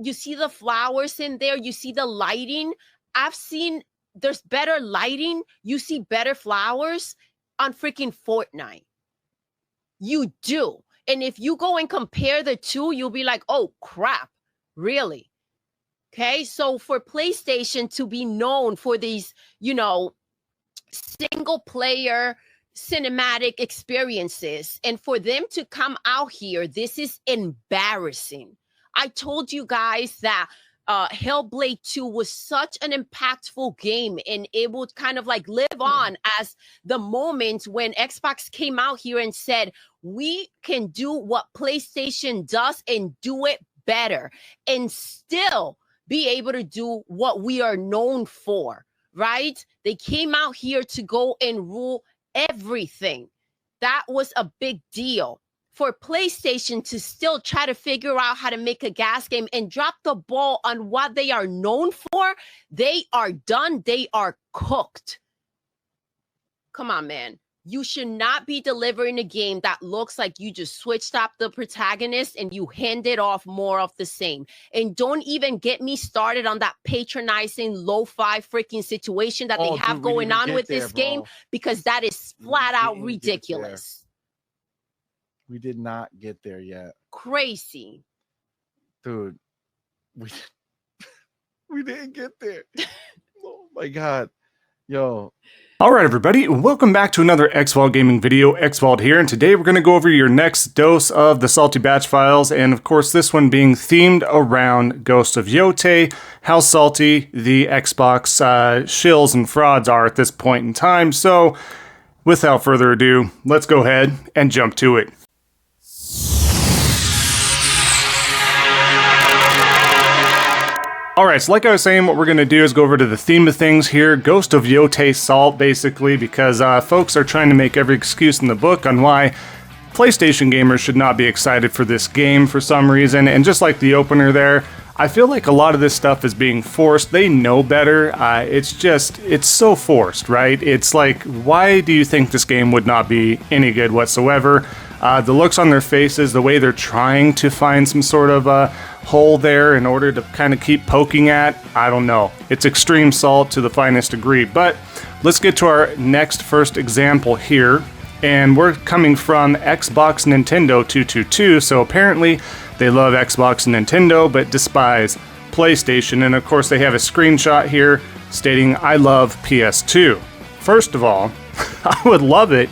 You see the flowers in there, you see the lighting. I've seen there's better lighting, you see better flowers on freaking Fortnite. You do. And if you go and compare the two, you'll be like, oh crap, really? Okay, so for PlayStation to be known for these, single player cinematic experiences, and for them to come out here, this is embarrassing. I told you guys that Hellblade 2 was such an impactful game, and it would kind of like live on as the moment when Xbox came out here and said, we can do what PlayStation does and do it better and still be able to do what we are known for, right? They came out here to go and rule everything. That was a big deal. For PlayStation to still try to figure out how to make a gas game and drop the ball on what they are known for, they are done. They are cooked. Come on, man. You should not be delivering a game that looks like you just switched up the protagonist and you handed off more of the same. And don't even get me started on that patronizing lo-fi freaking situation that they have going on with this game, because that is flat out ridiculous. We did not get there yet. Crazy. Dude, we didn't get there. Oh my God. Yo. Alright everybody, welcome back to another Xvault gaming video. Xvault here, and today we're going to go over your next dose of the Salty Batch files, and of course this one being themed around Ghost of Yotei, how salty the Xbox shills and frauds are at this point in time. So without further ado, let's go ahead and jump to it. Alright, so like I was saying, what we're going to do is go over to the theme of things here, Ghost of Yotei Salt, basically, because folks are trying to make every excuse in the book on why PlayStation gamers should not be excited for this game for some reason, and just like the opener there, I feel like a lot of this stuff is being forced. They know better. It's so forced, right? It's like, why do you think this game would not be any good whatsoever? The looks on their faces, the way they're trying to find some sort of hole there in order to kind of keep poking at, I don't know. It's extreme salt to the finest degree. But let's get to our first example here. And we're coming from Xbox Nintendo 222. So apparently they love Xbox and Nintendo, but despise PlayStation. And of course they have a screenshot here stating, I love PS2. First of all, I would love it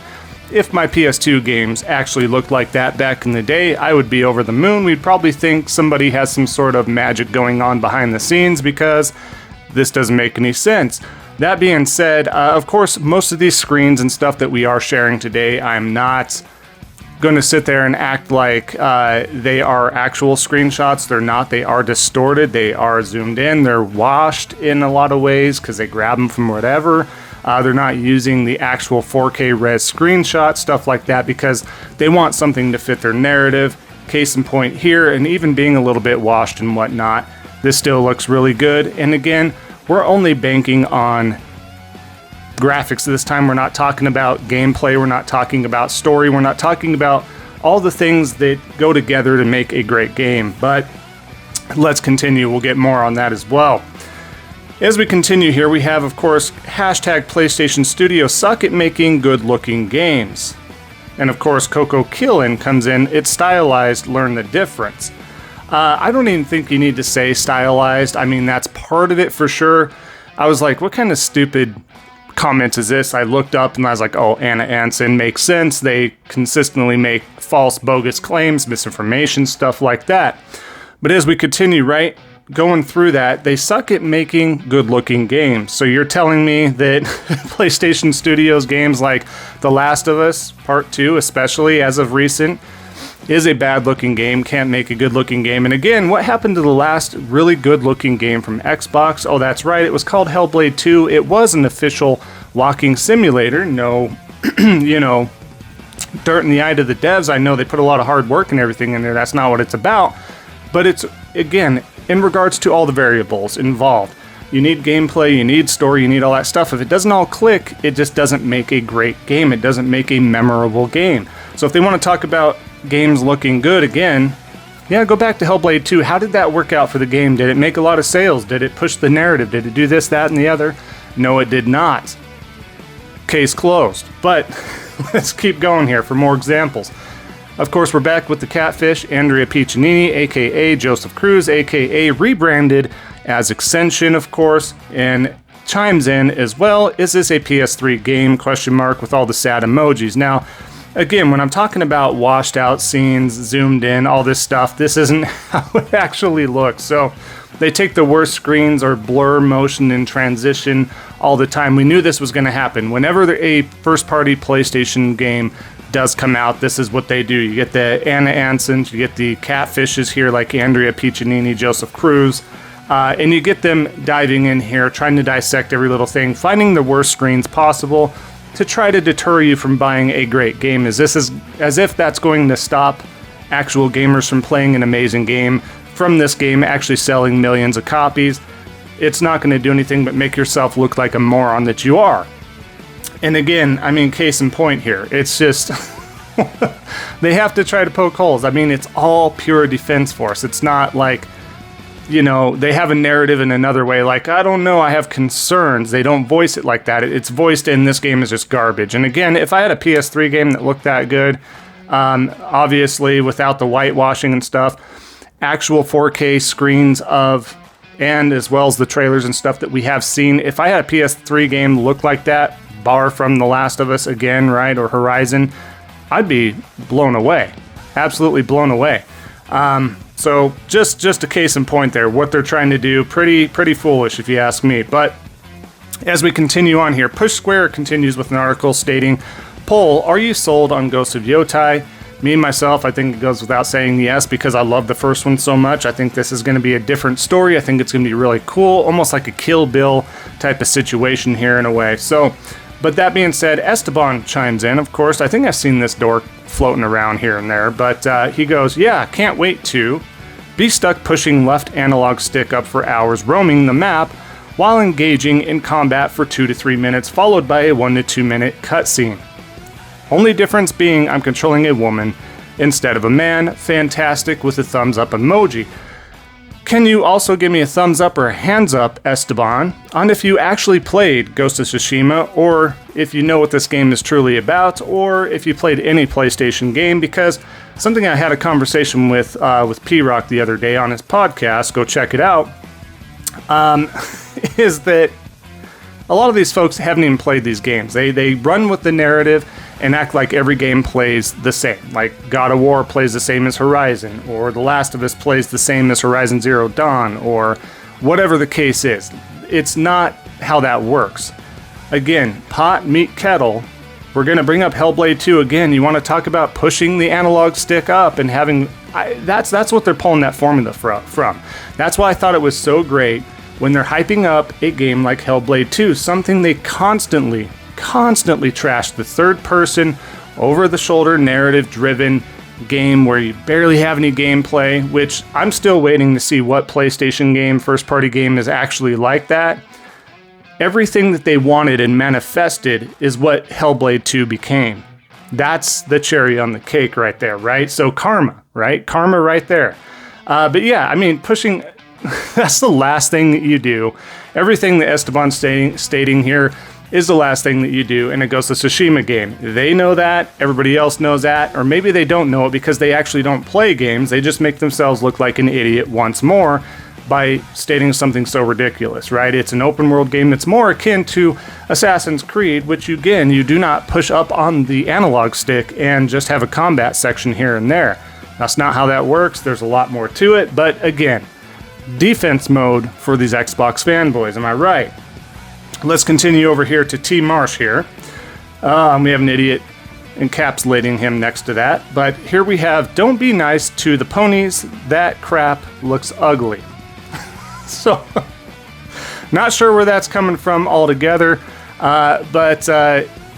if my PS2 games actually looked like that back in the day. I would be over the moon. We'd probably think somebody has some sort of magic going on behind the scenes, because this doesn't make any sense. That being said, of course, most of these screens and stuff that we are sharing today, I'm not going to sit there and act like they are actual screenshots. They're not. They are distorted. They are zoomed in. They're washed in a lot of ways because they grab them from whatever. They're not using the actual 4K res screenshot, stuff like that, because they want something to fit their narrative. Case in point here, and even being a little bit washed and whatnot, this still looks really good. And again, we're only banking on graphics this time. We're not talking about gameplay. We're not talking about story. We're not talking about all the things that go together to make a great game. But let's continue. We'll get more on that as well. As we continue here, we have, of course, hashtag PlayStation Studios suck at making good-looking games. And of course, Coco Killin comes in, it's stylized, learn the difference. I don't even think you need to say stylized. I mean, that's part of it for sure. I was like, what kind of stupid comment is this? I looked up and I was like, oh, Anna Anson makes sense. They consistently make false, bogus claims, misinformation, stuff like that. But as we continue, right, going through that, they suck at making good-looking games. So you're telling me that PlayStation Studios games like The Last of Us Part 2, especially as of recent, is a bad-looking game, can't make a good-looking game. And again, what happened to the last really good-looking game from Xbox? Oh, that's right, it was called Hellblade 2. It was an official walking simulator. No, dirt in the eye to the devs. I know they put a lot of hard work and everything in there. That's not what it's about. But it's, again, in regards to all the variables involved. You need gameplay, you need story, you need all that stuff. If it doesn't all click, it just doesn't make a great game. It doesn't make a memorable game. So if they want to talk about games looking good, again, Yeah, go back to Hellblade 2. How did that work out for the game? Did it make a lot of sales? Did it push the narrative? Did it do this, that, and the other? No, it did not. Case closed. But let's keep going here for more examples. Of course, we're back with the catfish, Andrea Pichini, aka Joseph Cruz, aka rebranded as Extension, of course, and chimes in as well. Is this a PS3 game? Question mark with all the sad emojis. Now, again, when I'm talking about washed out scenes, zoomed in, all this stuff, this isn't how it actually looks. So they take the worst screens or blur motion and transition all the time. We knew this was going to happen. Whenever a first-party PlayStation game does come out, this is what they do. You get the Ansons, you get the catfishes here like Andrea Pichini, Joseph Cruz, and you get them diving in here, trying to dissect every little thing, finding the worst screens possible to try to deter you from buying a great game. As if that's going to stop actual gamers from playing an amazing game, from this game actually selling millions of copies. It's not going to do anything but make yourself look like a moron that you are. And again, I mean, case in point here, it's just, they have to try to poke holes. I mean, it's all pure defense force. It's not like, you know, they have a narrative in another way, like, I don't know, I have concerns. They don't voice it like that. It's voiced in this game is just garbage. And again, if I had a PS3 game that looked that good, obviously without the whitewashing and stuff, actual 4K screens of, and as well as the trailers and stuff that we have seen, if I had a PS3 game look like that, bar from The Last of Us again, right, or Horizon, I'd be blown away. Absolutely blown away. So just a case in point there, what they're trying to do, pretty foolish if you ask me. But as we continue on here, Push Square continues with an article stating, poll, are you sold on Ghost of Yotei? Me and myself, I think it goes without saying yes, because I love the first one so much. I think this is going to be a different story. I think it's going to be really cool, almost like a Kill Bill type of situation here in a way. So, but that being said, Estabbon chimes in, of course. I think I've seen this dork floating around here and there, but he goes, yeah, can't wait to be stuck pushing left analog stick up for hours, roaming the map while engaging in combat for 2 to 3 minutes, followed by a 1 to 2 minute cutscene. Only difference being I'm controlling a woman instead of a man. Fantastic, with a thumbs up emoji. Can you also give me a thumbs up or a hands up, Estabbon, on if you actually played Ghost of Tsushima, or if you know what this game is truly about, or if you played any PlayStation game? Because something I had a conversation with P-Rock the other day on his podcast, go check it out, is that a lot of these folks haven't even played these games. They run with the narrative and act like every game plays the same. Like God of War plays the same as Horizon, or The Last of Us plays the same as Horizon Zero Dawn, or whatever the case is. It's not how that works. Again, pot, meat, kettle. We're going to bring up Hellblade 2 again. You want to talk about pushing the analog stick up and having... that's what they're pulling that formula from. That's why I thought it was so great when they're hyping up a game like Hellblade 2, something they constantly trash, the third-person, over-the-shoulder, narrative-driven game where you barely have any gameplay, which I'm still waiting to see what PlayStation game, first-party game is actually like that. Everything that they wanted and manifested is what Hellblade 2 became. That's the cherry on the cake right there, right? So karma, right? Karma right there. But yeah, I mean, pushing... that's the last thing that you do. Everything that Estabbon's stating here is the last thing that you do in a Ghost of Tsushima game. They know that, everybody else knows that, or maybe they don't know it because they actually don't play games. They just make themselves look like an idiot once more by stating something so ridiculous, right? It's an open world game that's more akin to Assassin's Creed, which again, you do not push up on the analog stick and just have a combat section here and there. That's not how that works. There's a lot more to it, but again, defense mode for these Xbox fanboys, am I right? Let's continue over here to TMarsh here. We have an idiot encapsulating him next to that. But here we have, don't be nice to the ponies. That crap looks ugly. So, not sure where that's coming from altogether. But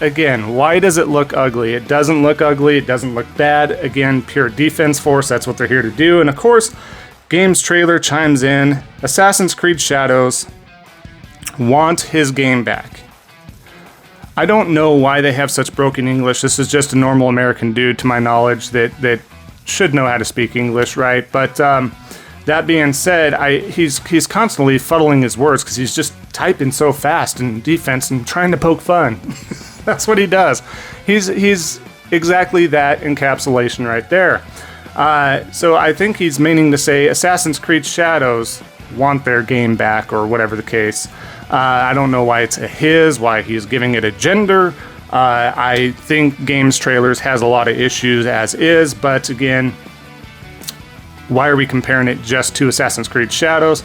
again, why does it look ugly? It doesn't look ugly. It doesn't look bad. Again, pure defense force. That's what they're here to do. And of course, game's trailer chimes in. Assassin's Creed Shadows want his game back. I don't know why they have such broken English. This is just a normal American dude, to my knowledge, that should know how to speak English, right? But that being said, he's constantly fuddling his words because he's just typing so fast in defense and trying to poke fun. That's what he does. He's exactly that encapsulation right there. So I think he's meaning to say Assassin's Creed Shadows want their game back, or whatever the case. I don't know why it's a his, why he's giving it a gender. I think Games Trailers has a lot of issues as is, but again, why are we comparing it just to Assassin's Creed Shadows?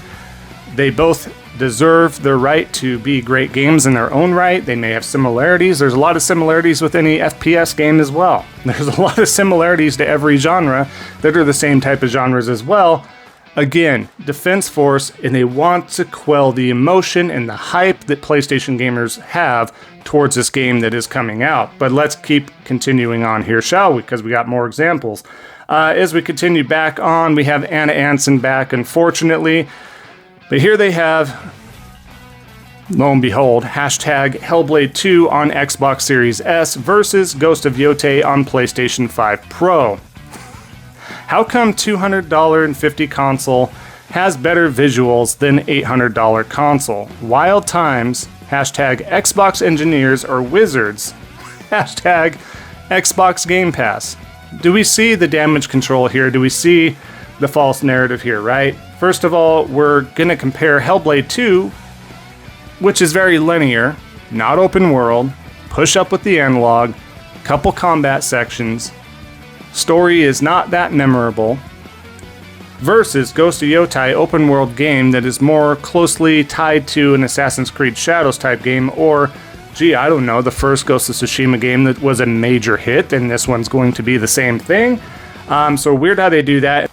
They both deserve the right to be great games in their own right. They may have similarities. There's a lot of similarities with any FPS game as well. There's a lot of similarities to every genre that are the same type of genres as well. Again, Defense Force, and they want to quell the emotion and the hype that PlayStation gamers have towards this game that is coming out. But let's keep continuing on here, shall we? Because we got more examples. As we continue back on, we have Anson back, unfortunately. But here they have, lo and behold, hashtag Hellblade 2 on Xbox Series S versus Ghost of Yotei on PlayStation 5 Pro. How come $200.50 console has better visuals than $800 console? Wild times, hashtag Xbox engineers are wizards, hashtag Xbox Game Pass. Do we see the damage control here? Do we see the false narrative here, right? First of all, we're going to compare Hellblade 2, which is very linear, not open world, push up with the analog, couple combat sections, story is not that memorable, versus Ghost of Yotei open world game that is more closely tied to an Assassin's Creed Shadows type game, or I don't know, the first Ghost of Tsushima game that was a major hit, and this one's going to be the same thing. So weird how they do that.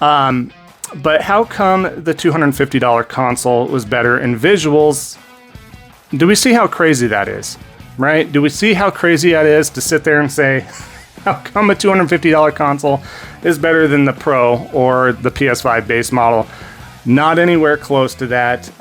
But how come the $250 console was better in visuals? Do we see how crazy that is, right? Do we see how crazy that is to sit there and say, how come a $250 console is better than the Pro or the PS5 base model? Not anywhere close to that,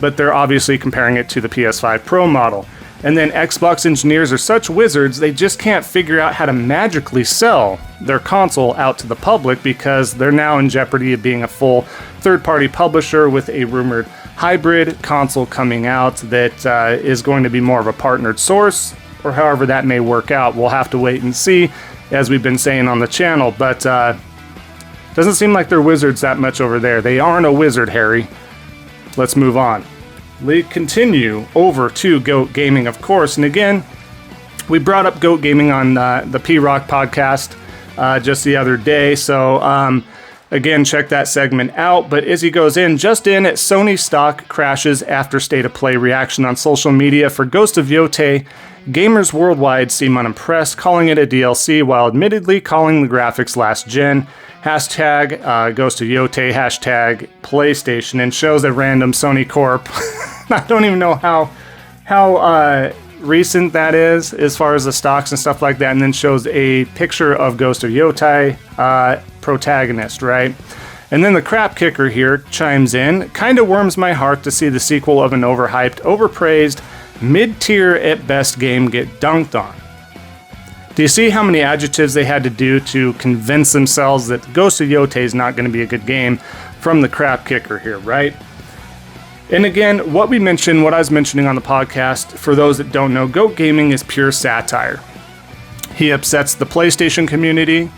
but they're obviously comparing it to the PS5 Pro model. And then Xbox engineers are such wizards, they just can't figure out how to magically sell their console out to the public because they're now in jeopardy of being a full third-party publisher with a rumored hybrid console coming out that is going to be more of a partnered source, or however that may work out. We'll have to wait and see, as we've been saying on the channel, but doesn't seem like they're wizards that much over there. They aren't a wizard, Harry. Let's move on. We continue over to GOAT Gaming, of course, and again, we brought up GOAT Gaming on the P-Rock podcast just the other day, so again, check that segment out. But as he goes in, just in, Sony stock crashes after State of Play reaction on social media for Ghost of Yotei. Gamers worldwide seem unimpressed, calling it a DLC while admittedly calling the graphics last gen. Hashtag Ghost of Yotei, hashtag PlayStation, and shows a random Sony Corp. I don't even know how recent that is as far as the stocks and stuff like that, and then shows a picture of Ghost of Yotei protagonist, right? And then the crap kicker here chimes in. Kind of warms my heart to see the sequel of an overhyped, overpraised, mid-tier at best game get dunked on. Do you see how many adjectives they had to do to convince themselves that Ghost of Yotei is not going to be a good game from the crap kicker here, right? And again, what I was mentioning on the podcast, for those that don't know, GOAT Gaming is pure satire. He upsets the PlayStation community,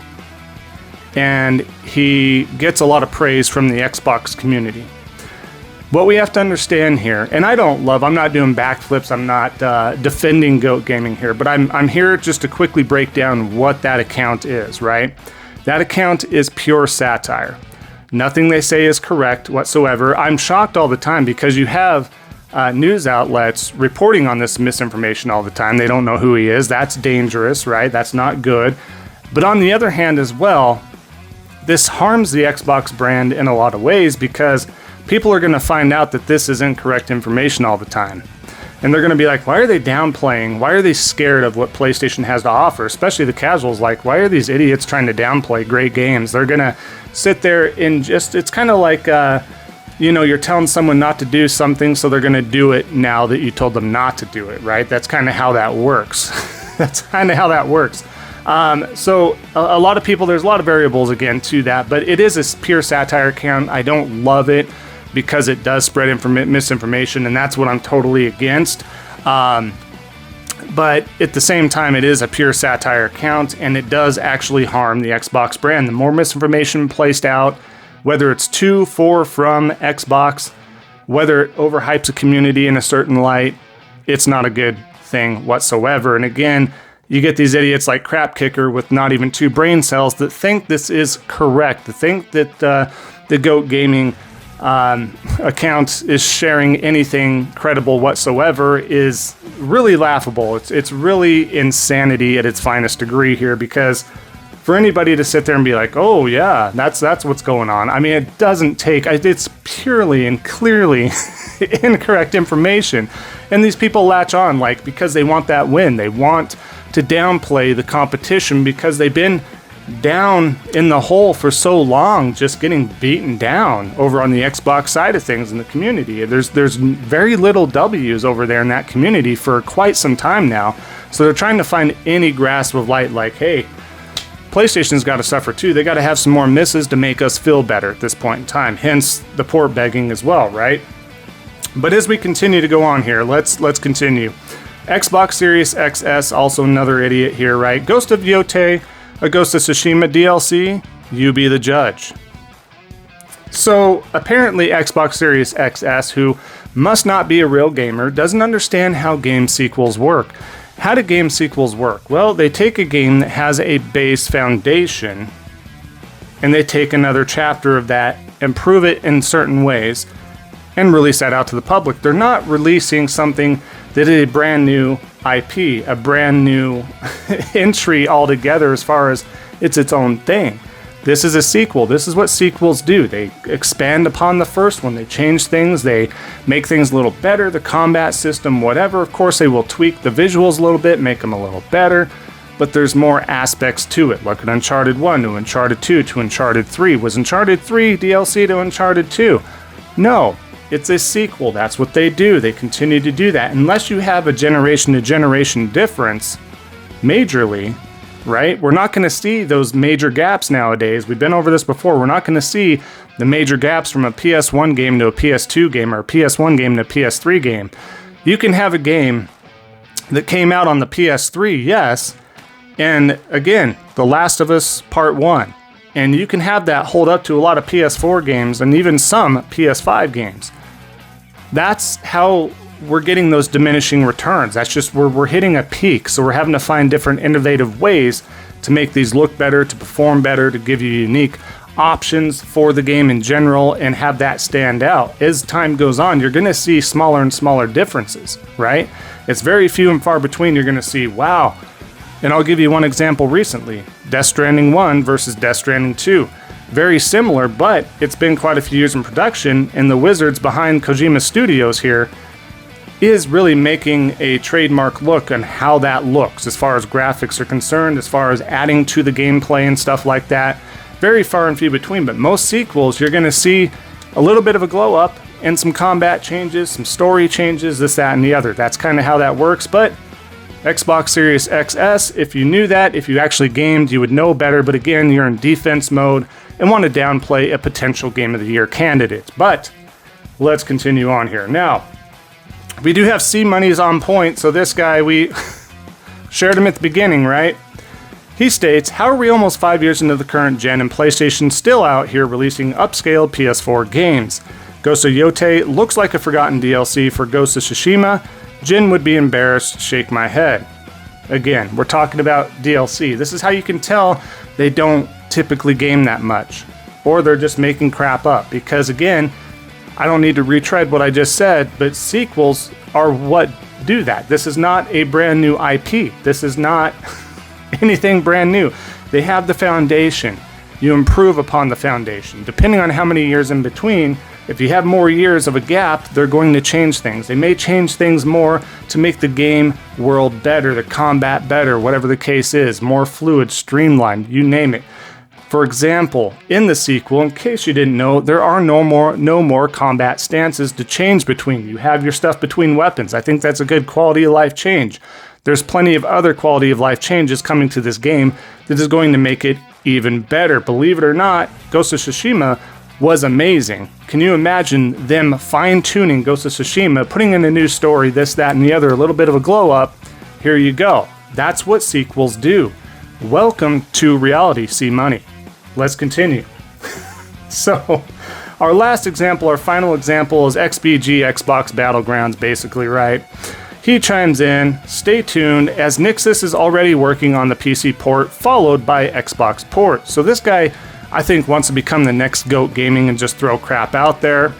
and he gets a lot of praise from the Xbox community. What we have to understand here, and I'm not doing backflips, I'm not defending GOAT Gaming here, but I'm here just to quickly break down what that account is, right? That account is pure satire. Nothing they say is correct whatsoever. I'm shocked all the time because you have news outlets reporting on this misinformation all the time. They don't know who he is. That's dangerous, right? That's not good. But on the other hand as well, this harms the Xbox brand in a lot of ways because people are going to find out that this is incorrect information all the time. And they're going to be like, why are they downplaying? Why are they scared of what PlayStation has to offer? Especially the casuals, like, why are these idiots trying to downplay great games? They're going to sit there and just, it's kind of like, you're telling someone not to do something, so they're going to do it now that you told them not to do it, right? That's kind of how that works. That's kind of how that works. So a lot of people, there's a lot of variables again to that, but it is a pure satire account. I don't love it because it does spread misinformation, and that's what I'm totally against. But at the same time, it is a pure satire account, and it does actually harm the Xbox brand. The more misinformation placed out, whether it's to, for, from Xbox, whether it overhypes a community in a certain light, it's not a good thing whatsoever. And again, you get these idiots like Crap Kicker with not even 2 brain cells that think this is correct, that think that the GOAT Gaming account is sharing anything credible whatsoever is really laughable. It's really insanity at its finest degree here, because for anybody to sit there and be like, oh yeah, that's what's going on. I mean, it doesn't take, it's purely and clearly incorrect information. And these people latch on because they want that win. They want to downplay the competition because they've been down in the hole for so long, just getting beaten down over on the Xbox side of things in the community. There's very little W's over there in that community for quite some time now. So they're trying to find any grasp of light, like, hey, PlayStation's got to suffer too. They got to have some more misses to make us feel better at this point in time. Hence the port begging as well, right? But as we continue to go on here, let's continue. Xbox Series XS, also another idiot here, right? Ghost of Yotei, a Ghost of Tsushima DLC, you be the judge. So apparently Xbox Series XS, who must not be a real gamer, doesn't understand how game sequels work. How do game sequels work? Well, they take a game that has a base foundation and they take another chapter of that, improve it in certain ways, and release that out to the public. They're not releasing something that is a brand new IP, a brand new entry altogether as far as it's its own thing. This is a sequel. This is what sequels do. They expand upon the first one. They change things. They make things a little better. The combat system, whatever. Of course, they will tweak the visuals a little bit, make them a little better. But there's more aspects to it. Look at Uncharted 1 to Uncharted 2 to Uncharted 3. Was Uncharted 3 DLC to Uncharted 2? No. It's a sequel. That's what they do. They continue to do that. Unless you have a generation-to-generation difference, majorly, right? We're not going to see those major gaps nowadays. We've been over this before. We're not going to see the major gaps from a PS1 game to a PS2 game or a PS1 game to a PS3 game. You can have a game that came out on the PS3, yes, and again, The Last of Us Part 1. And you can have that hold up to a lot of PS4 games and even some PS5 games. That's how we're getting those diminishing returns. That's just we're hitting a peak, so we're having to find different innovative ways to make these look better, to perform better, to give you unique options for the game in general and have that stand out. As time goes on, you're going to see smaller and smaller differences, right? It's very few and far between you're going to see, wow. And I'll give you one example recently. Death Stranding 1 versus Death Stranding 2. Very similar, but it's been quite a few years in production, and the wizards behind Kojima Studios here is really making a trademark look on how that looks as far as graphics are concerned, as far as adding to the gameplay and stuff like that. Very far and few between, but most sequels you're going to see a little bit of a glow up and some combat changes, some story changes, this, that, and the other. That's kind of how that works, but Xbox Series XS, if you knew that, if you actually gamed, you would know better, but again, you're in defense mode and want to downplay a potential Game of the Year candidate. But let's continue on here. Now, we do have C Money's on point, so this guy, we shared him at the beginning, right? He states, how are we almost 5 years into the current gen and PlayStation still out here releasing upscaled PS4 games? Ghost of Yotei looks like a forgotten DLC for Ghost of Tsushima. Jin would be embarrassed, shake my head. Again, we're talking about DLC. This is how you can tell they don't typically game that much. Or they're just making crap up. Because again, I don't need to retread what I just said, but sequels are what do that. This is not a brand new IP. This is not anything brand new. They have the foundation. You improve upon the foundation. Depending on how many years in between, if you have more years of a gap, they're going to change things. They may change things more to make the game world better, the combat better, whatever the case is, more fluid, streamlined, you name it. For example, in the sequel, in case you didn't know, there are no more combat stances to change between. You have your stuff between weapons. I think that's a good quality of life change. there's plenty of other quality of life changes coming to this game that is going to make it even better. Believe it or not, Ghost of Tsushima was amazing. Can you imagine them fine-tuning Ghost of Tsushima, putting in a new story, this, that, and the other, a little bit of a glow-up? Here you go. That's what sequels do. Welcome to reality, see money. Let's continue. So, our last example, our final example is XBG, Xbox Battlegrounds, basically, right? He chimes in, stay tuned, as Nixus is already working on the PC port, followed by Xbox port. So this guy, I think, wants to become the next GOAT Gaming and just throw crap out there.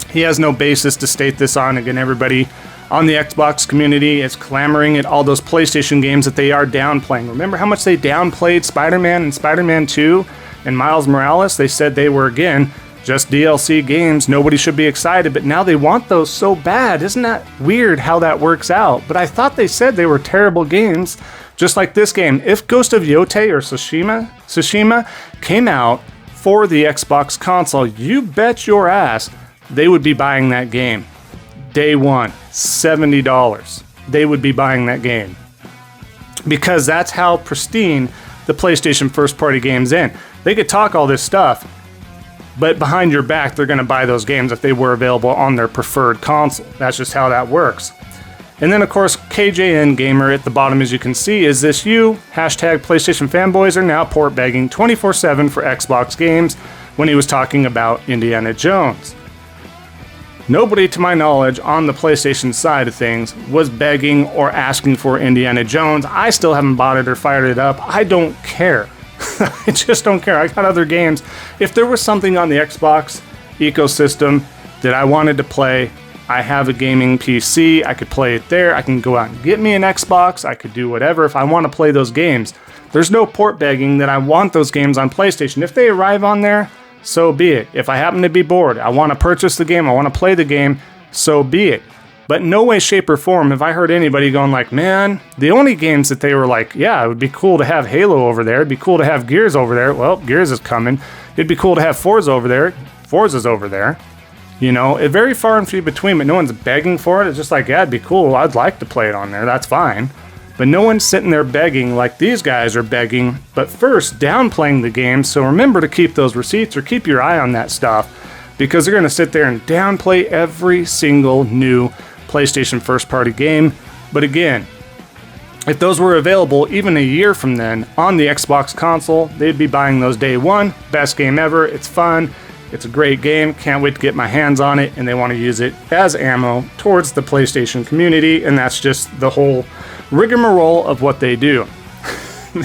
He has no basis to state this on. Again, everybody on the Xbox community is clamoring at all those PlayStation games that they are downplaying. Remember how much they downplayed Spider-Man and Spider-Man 2 and Miles Morales? They said they were, again, just DLC games. Nobody should be excited, but now they want those so bad. Isn't that weird how that works out? But I thought they said they were terrible games, just like this game. If Ghost of Yotei or Tsushima came out for the Xbox console, you bet your ass they would be buying that game. Day one, $70. They would be buying that game. Because that's how pristine the PlayStation first-party game's in. They could talk all this stuff, but behind your back, they're going to buy those games if they were available on their preferred console. That's just how that works. And then, of course, KJN Gamer at the bottom, as you can see, is this you? Hashtag PlayStation Fanboys are now port begging 24/7 for Xbox games when he was talking about Indiana Jones. Nobody, to my knowledge, on the PlayStation side of things was begging or asking for Indiana Jones. I still haven't bought it or fired it up. I don't care. I just don't care. I got other games. If there was something on the Xbox ecosystem that I wanted to play, I have a gaming PC. I could play it there. I can go out and get me an Xbox. I could do whatever if I want to play those games. There's no port begging that I want those games on PlayStation. If they arrive on there, so be it. If I happen to be bored, I want to purchase the game, I want to play the game, so be it. But in no way, shape, or form have I heard anybody going like, man, the only games that they were like, yeah, it would be cool to have Halo over there. It'd be cool to have Gears over there. Well, Gears is coming. It'd be cool to have Forza over there. Forza's over there. You know, it's very far and few between, but no one's begging for it. It's just like, yeah, it'd be cool. I'd like to play it on there. That's fine. But no one's sitting there begging like these guys are begging, but first downplaying the game. So remember to keep those receipts or keep your eye on that stuff, because they're going to sit there and downplay every single new PlayStation first-party game. But again, if those were available even a year from then on the Xbox console, they'd be buying those day one. Best game ever. It's fun. It's a great game. Can't wait to get my hands on it. And they want to use it as ammo towards the PlayStation community. And that's just the whole rigmarole of what they do.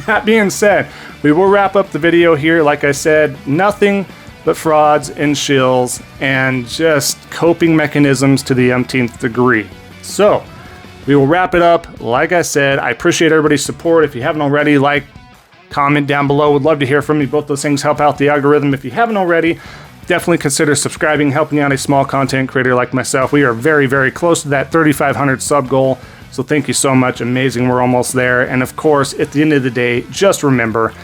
That being said, we will wrap up the video here. Like I said, nothing but frauds and shills and just coping mechanisms to the umpteenth degree. So, we will wrap it up. Like I said, I appreciate everybody's support. If you haven't already, like, comment down below. Would love to hear from you. Both those things help out the algorithm. If you haven't already, definitely consider subscribing, helping out a small content creator like myself. We are very, very close to that 3,500 sub goal. So thank you so much. Amazing. We're almost there. And of course, at the end of the day, just remember,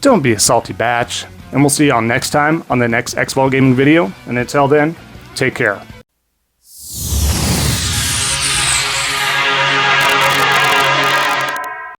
don't be a salty batch. And we'll see y'all next time on the next Xvault Gaming video. And until then, take care.